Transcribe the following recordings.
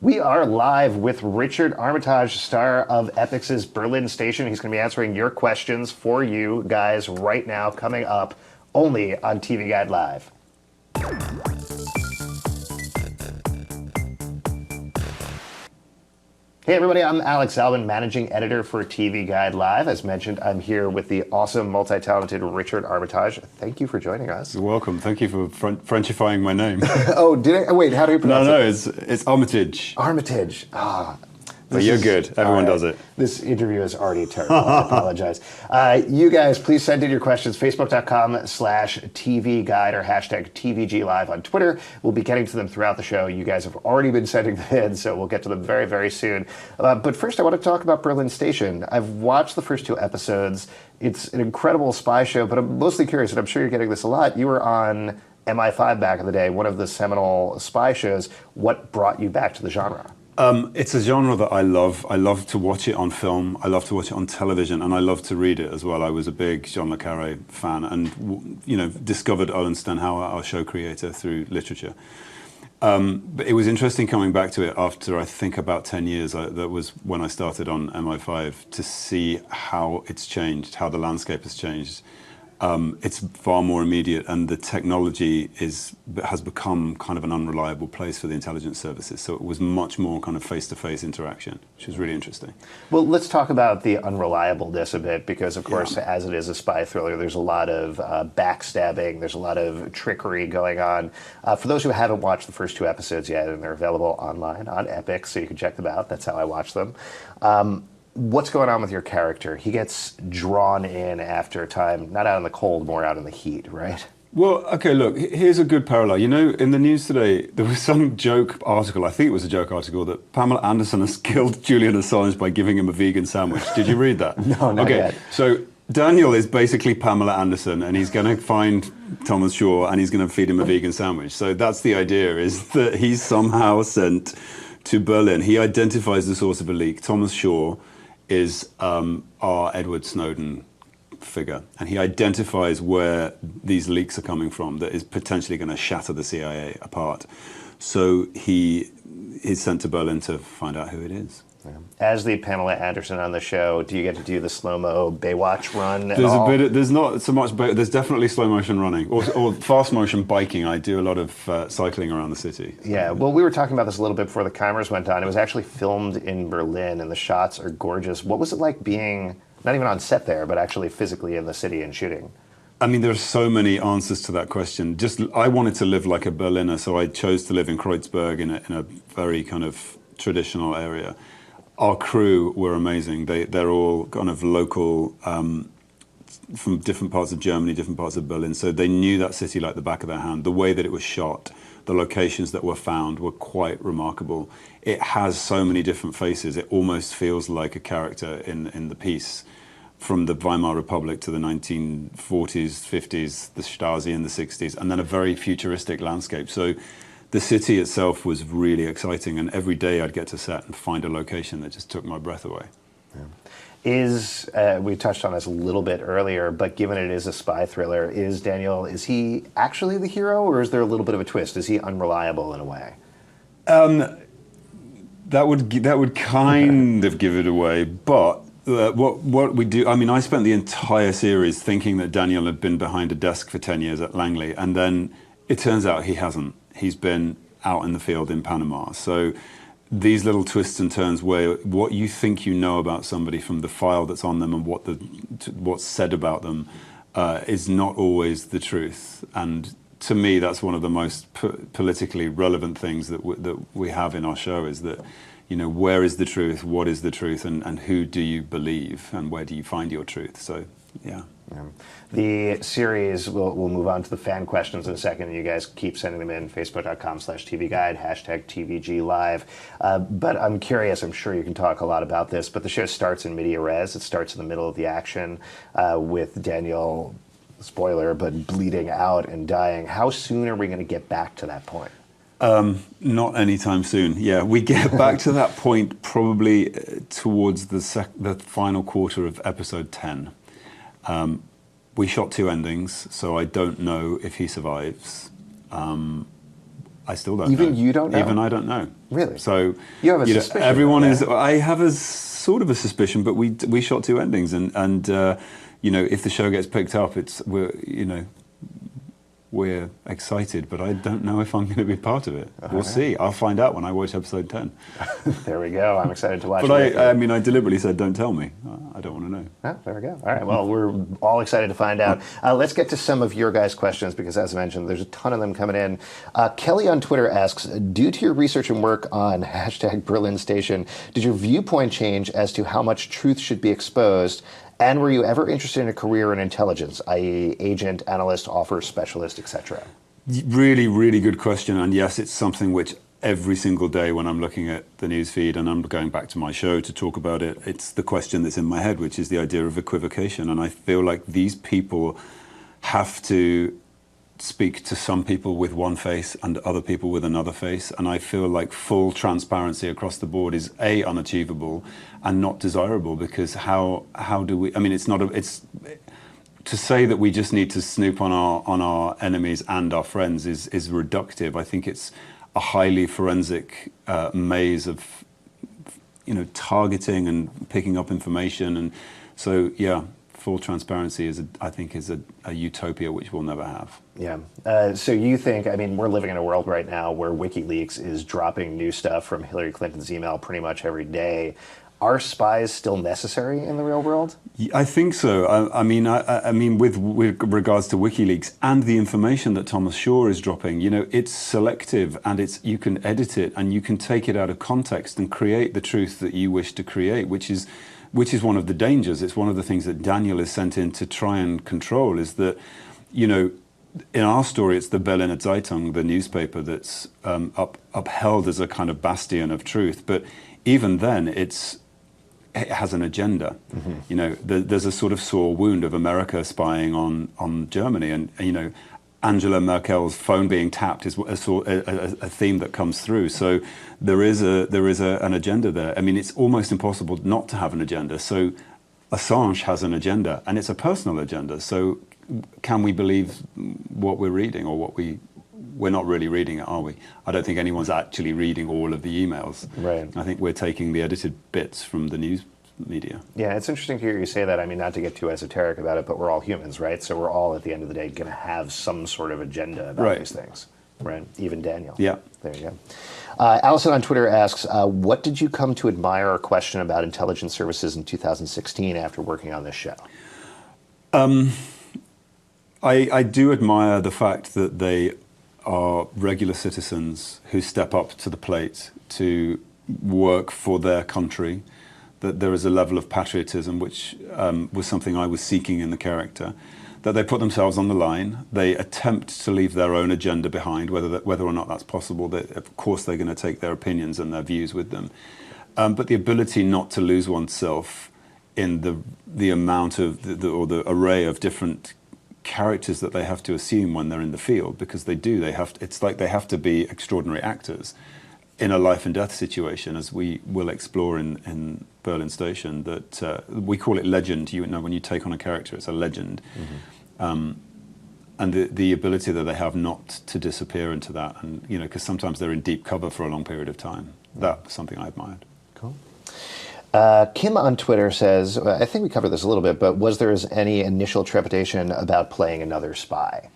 We are live with Richard Armitage, star of Epix's Berlin Station. He's going to be answering your questions for you guys right now, coming up only on TV Guide Live. Hey everybody, I'm Alex Albin, managing editor for TV Guide Live. As mentioned, I'm here with the awesome, multi-talented Richard Armitage. Thank you for joining us. You're welcome. Thank you for Frenchifying my name. Oh, did I? Wait, how do you pronounce it? No, it's Armitage. Armitage. But you're good. Everyone does it. This interview is already terrible. I apologize. You guys, please send in your questions. Facebook.com/TV Guide or hashtag TVG Live on Twitter. We'll be getting to them throughout the show. You guys have already been sending them in, so we'll get to them very, very soon. But first, I want to talk about Berlin Station. I've watched the first 2 episodes. It's an incredible spy show, but I'm mostly curious, and I'm sure you're getting this a lot. You were on MI5 back in the day, one of the seminal spy shows. What brought you back to the genre? It's a genre that I love. I love to watch it on film. I love to watch it on television, and I love to read it as well. I was a big Jean le Carré fan, and discovered Owen Stenhauer, our show creator, through literature. But it was interesting coming back to it after I think about 10 years. That was when I started on MI5 to see how it's changed, how the landscape has changed. It's far more immediate, and the technology has become kind of an unreliable place for the intelligence services. So it was much more kind of face-to-face interaction, which was really interesting. Well, let's talk about the unreliableness a bit, because of course, as it is a spy thriller, there's a lot of backstabbing, there's a lot of trickery going on. For those who haven't watched the first 2 episodes yet, and they're available online on Epix, so you can check them out. That's how I watch them. What's going on with your character? He gets drawn in after a time, not out in the cold, more out in the heat, right? Well, okay, look, here's a good parallel. You know, in the news today, there was some joke article, I think it was a joke article, that Pamela Anderson has killed Julian Assange by giving him a vegan sandwich. Did you read that? No, not yet. So Daniel is basically Pamela Anderson, and he's going to find Thomas Shaw, and he's going to feed him a vegan sandwich. So that's the idea, is that he's somehow sent to Berlin. He identifies the source of a leak. Thomas Shaw is our Edward Snowden figure, and he identifies where these leaks are coming from that is potentially going to shatter the CIA apart. So he is sent to Berlin to find out who it is. Yeah. As the Pamela Anderson on the show, do you get to do the slow-mo Baywatch run at There's all? There's not so much, but there's definitely slow motion running or fast motion biking. I do a lot of cycling around the city. Yeah, well, we were talking about this a little bit before the cameras went on. It was actually filmed in Berlin, and the shots are gorgeous. What was it like being, not even on set there, but actually physically in the city and shooting? I mean, there are so many answers to that question. I wanted to live like a Berliner, so I chose to live in Kreuzberg in a very kind of traditional area. Our crew were amazing. They're all kind of local, from different parts of Germany, different parts of Berlin. So they knew that city like the back of their hand. The way that it was shot, the locations that were found were quite remarkable. It has so many different faces. It almost feels like a character in the piece, from the Weimar Republic to the 1940s, 50s, the Stasi in the 60s, and then a very futuristic landscape. So the city itself was really exciting, and every day I'd get to set and find a location that just took my breath away. Yeah. We touched on this a little bit earlier, but given it is a spy thriller, is he actually the hero, or is there a little bit of a twist? Is he unreliable in a way? That would kind of give it away, but what we do, I mean, I spent the entire series thinking that Daniel had been behind a desk for 10 years at Langley, and then it turns out he hasn't. He's been out in the field in Panama. So these little twists and turns where what you think you know about somebody from the file that's on them and what's said about them is not always the truth. And to me, that's one of the most politically relevant things that we have in our show, is that, where is the truth, what is the truth, and who do you believe, and where do you find your truth? So, yeah. The series, we'll move on to the fan questions in a second. You guys keep sending them in, facebook.com/TV Guide, hashtag TVG Live. But I'm curious, I'm sure you can talk a lot about this, but the show starts in media res. It starts in the middle of the action with Daniel, spoiler, but bleeding out and dying. How soon are we going to get back to that point? Not anytime soon. Yeah, we get back to that point probably towards the final quarter of episode 10. We shot 2 endings, so I don't know if he survives. I still don't know. Even you don't know? Even I don't know. Really? So You have a suspicion, everyone though, is. right? I have a sort of a suspicion, but we shot 2 endings, and if the show gets picked up, we're excited, but I don't know if I'm going to be part of it. We'll see. I'll find out when I watch episode 10. There we go. I'm excited to watch But it. I deliberately said, don't tell me. I don't want to know. Oh, there we go. All right. Well, we're all excited to find out. Let's get to some of your guys' questions because, as I mentioned, there's a ton of them coming in. Kelly on Twitter asks, due to your research and work on hashtag Berlin Station, did your viewpoint change as to how much truth should be exposed? And were you ever interested in a career in intelligence, i.e. agent, analyst, offer, specialist, etc.? Really, really good question. And yes, it's something which every single day when I'm looking at the news feed and I'm going back to my show to talk about it, it's the question that's in my head, which is the idea of equivocation. And I feel like these people have to speak to some people with one face and other people with another face, and I feel like full transparency across the board is unachievable and not desirable, because how do we, I mean, it's to say that we just need to snoop on our enemies and our friends is reductive. I think it's a highly forensic maze of targeting and picking up information, and so full transparency is a utopia which we'll never have. Yeah. So you think, I mean, we're living in a world right now where WikiLeaks is dropping new stuff from Hillary Clinton's email pretty much every day. Are spies still necessary in the real world? I think so. I mean, with regards to WikiLeaks and the information that Thomas Shaw is dropping, it's selective and you can edit it and you can take it out of context and create the truth that you wish to create, which is one of the dangers. It's one of the things that Daniel is sent in to try and control, is that, in our story, it's the Berliner Zeitung, the newspaper, that's upheld as a kind of bastion of truth. But even then, it has an agenda. Mm-hmm. There's a sort of sore wound of America spying on Germany, and Angela Merkel's phone being tapped is a theme that comes through. So there is an agenda there. I mean, it's almost impossible not to have an agenda. So Assange has an agenda, and it's a personal agenda. So can we believe what we're reading, or we're not really reading it, are we? I don't think anyone's actually reading all of the emails. Right. I think we're taking the edited bits from the news media. Yeah, it's interesting to hear you say that. I mean, not to get too esoteric about it, but we're all humans, right? So we're all, at the end of the day, going to have some sort of agenda about these things, right? Even Daniel. Yeah. There you go. Allison on Twitter asks, what did you come to admire or question about intelligence services in 2016 after working on this show? I do admire the fact that they are regular citizens who step up to the plate to work for their country, that there is a level of patriotism which was something I was seeking in the character, that they put themselves on the line, they attempt to leave their own agenda behind, whether or not that's possible. Of course they're going to take their opinions and their views with them, but the ability not to lose oneself in the amount of the array of different characters that they have to assume when they're in the field, because it's like they have to be extraordinary actors in a life and death situation, as we will explore in Berlin Station, that we call it legend. When you take on a character, it's a legend. Mm-hmm. And the ability that they have not to disappear into that, and because sometimes they're in deep cover for a long period of time. That's something I admired. Cool. Kim on Twitter says, I think we covered this a little bit, but was there any initial trepidation about playing another spy?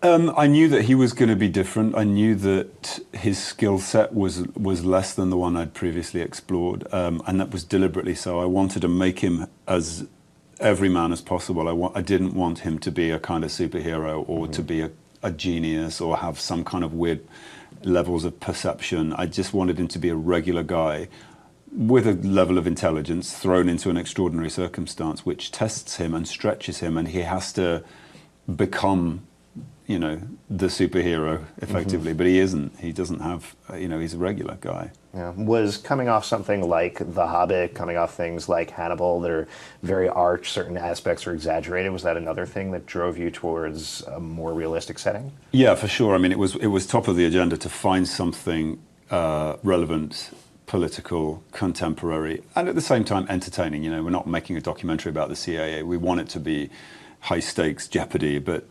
I knew that he was going to be different. I knew that his skill set was less than the one I'd previously explored, and that was deliberately so. I wanted to make him as everyman as possible. I didn't want him to be a kind of superhero, or to be a genius, or have some kind of weird levels of perception. I just wanted him to be a regular guy with a level of intelligence thrown into an extraordinary circumstance which tests him and stretches him, and he has to become the superhero effectively. But he isn't. He doesn't have, he's a regular guy. Yeah. Was coming off something like The Hobbit, coming off things like Hannibal that are very arch, certain aspects are exaggerated, was that another thing that drove you towards a more realistic setting? Yeah, for sure. I mean, it was top of the agenda to find something relevant, political, contemporary, and at the same time entertaining. We're not making a documentary about the CIA. We want it to be high stakes jeopardy, but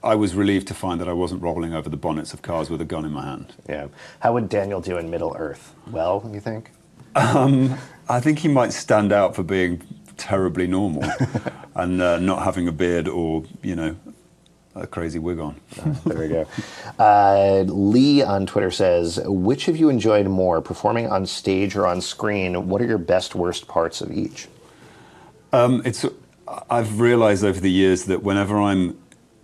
I was relieved to find that I wasn't rolling over the bonnets of cars with a gun in my hand. Yeah. How would Daniel do in Middle Earth? Well, you think? I think he might stand out for being terribly normal and not having a beard or, a crazy wig on. There we go. Lee on Twitter says, which have you enjoyed more, performing on stage or on screen? What are your best, worst parts of each? I've realized over the years that whenever I'm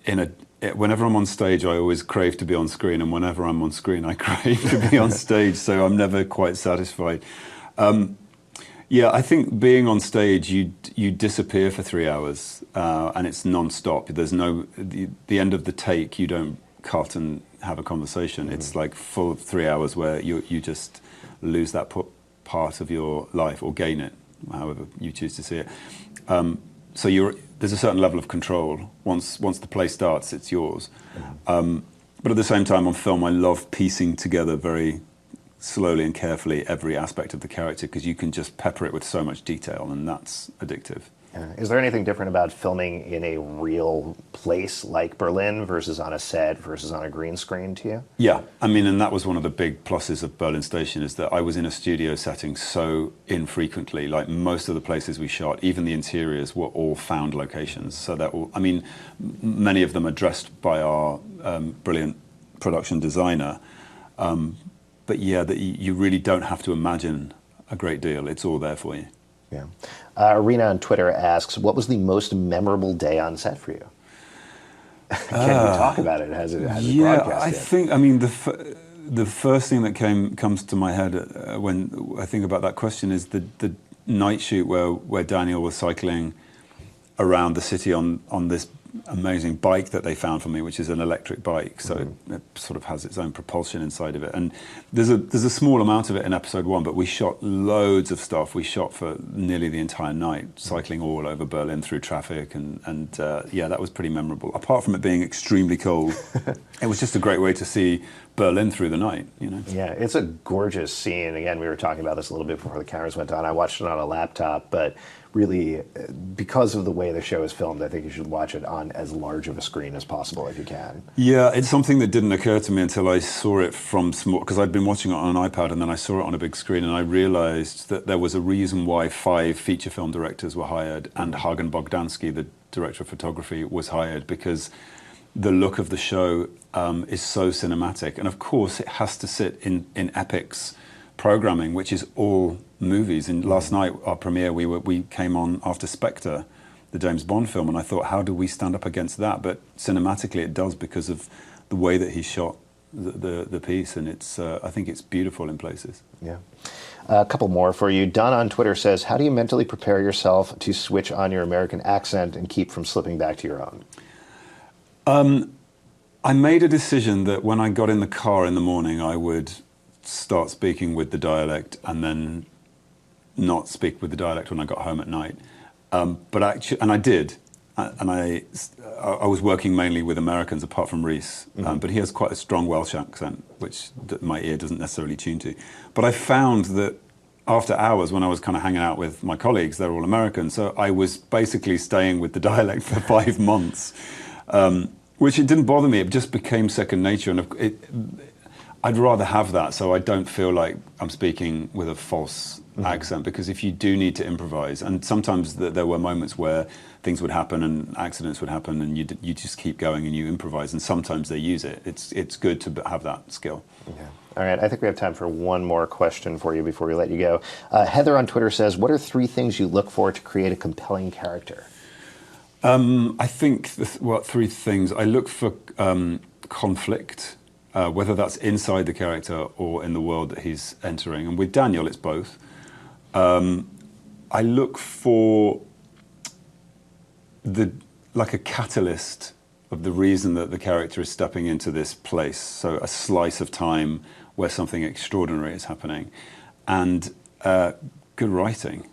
on stage, I always crave to be on screen, and whenever I'm on screen, I crave to be on stage. So I'm never quite satisfied. Yeah, I think being on stage, you disappear for 3 hours, and it's non-stop. There's the end of the take. You don't cut and have a conversation. It's like full 3 hours where you just lose that part of your life or gain it, however you choose to see it. So there's a certain level of control. Once the play starts, it's yours. But at the same time, on film, I love piecing together very slowly and carefully every aspect of the character, because you can just pepper it with so much detail, and that's addictive. Is there anything different about filming in a real place like Berlin versus on a set versus on a green screen to you? Yeah, I mean, and that was one of the big pluses of Berlin Station, is that I was in a studio setting so infrequently. Like most of the places we shot, even the interiors were all found locations. So many of them are dressed by our brilliant production designer. But yeah, you really don't have to imagine a great deal. It's all there for you. Yeah. Arena on Twitter asks, what was the most memorable day on set for you? Can you talk about it? Has it broadcast yet? I think, the first thing that comes to my head when I think about that question is the night shoot where Daniel was cycling around the city on this amazing bike that they found for me, which is an electric bike, so it sort of has its own propulsion inside of it. And there's a small amount of it in episode 1, but we shot loads of stuff. We shot for nearly the entire night, cycling all over Berlin through traffic, and that was pretty memorable. Apart from it being extremely cold, it was just a great way to see Berlin through the night, Yeah, it's a gorgeous scene. Again, we were talking about this a little bit before the cameras went on. I watched it on a laptop, but really, because of the way the show is filmed, I think you should watch it on as large of a screen as possible if you can. Yeah, it's something that didn't occur to me until I saw it from small, because I'd been watching it on an iPad, and then I saw it on a big screen, and I realized that there was a reason why 5 feature film directors were hired, and Hagen Bogdansky, the director of photography, was hired, because the look of the show is so cinematic. And of course, it has to sit in Epix programming, which is all movies. And last night, our premiere, we came on after Spectre, the James Bond film, and I thought, how do we stand up against that? But cinematically, it does, because of the way that he shot the piece, and I think it's beautiful in places. Yeah. A couple more for you. Don on Twitter says, how do you mentally prepare yourself to switch on your American accent and keep from slipping back to your own? I made a decision that when I got in the car in the morning, I would start speaking with the dialect and then not speak with the dialect when I got home at night. But actually, and I did, and I was working mainly with Americans apart from Rhys, but he has quite a strong Welsh accent, which my ear doesn't necessarily tune to. But I found that after hours, when I was kind of hanging out with my colleagues, they're all American, so I was basically staying with the dialect for 5 months, which it didn't bother me. It just became second nature, and I'd rather have that, so I don't feel like I'm speaking with a false accent, because if you do need to improvise, and sometimes there were moments where things would happen and accidents would happen, and you just keep going and you improvise, and sometimes they use it. It's good to have that skill. Yeah. All right, I think we have time for one more question for you before we let you go. Heather on Twitter says, what are 3 things you look for to create a compelling character? I think, 3 things. I look for conflict, whether that's inside the character or in the world that he's entering. And with Daniel, it's both. I look for like a catalyst of the reason that the character is stepping into this place. So a slice of time where something extraordinary is happening, and good writing.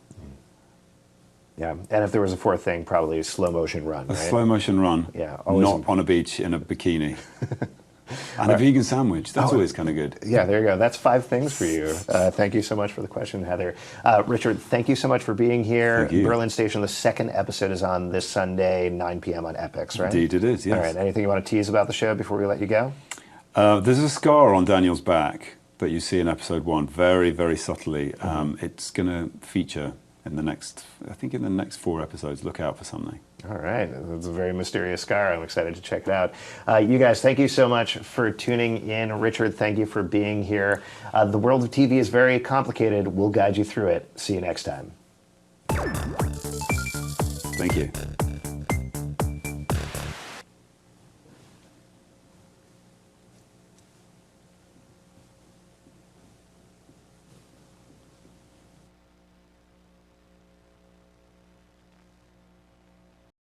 Yeah, and if there was a 4th thing, probably a slow motion run. A slow motion run. Yeah, not on a beach in a bikini. And a vegan sandwich. That's always kind of good. Yeah, there you go. That's 5 things for you. Thank you so much for the question, Heather. Richard, thank you so much for being here. Thank you. Berlin Station, the second episode is on this Sunday, 9 p.m. on Epix, right? Indeed it is, yes. All right. Anything you want to tease about the show before we let you go? There's a scar on Daniel's back that you see in episode 1, very, very subtly. It's going to feature in the next 4 episodes. Look out for something. All right. It's a very mysterious scar. I'm excited to check it out. You guys, thank you so much for tuning in. Richard, thank you for being here. The world of TV is very complicated. We'll guide you through it. See you next time. Thank you.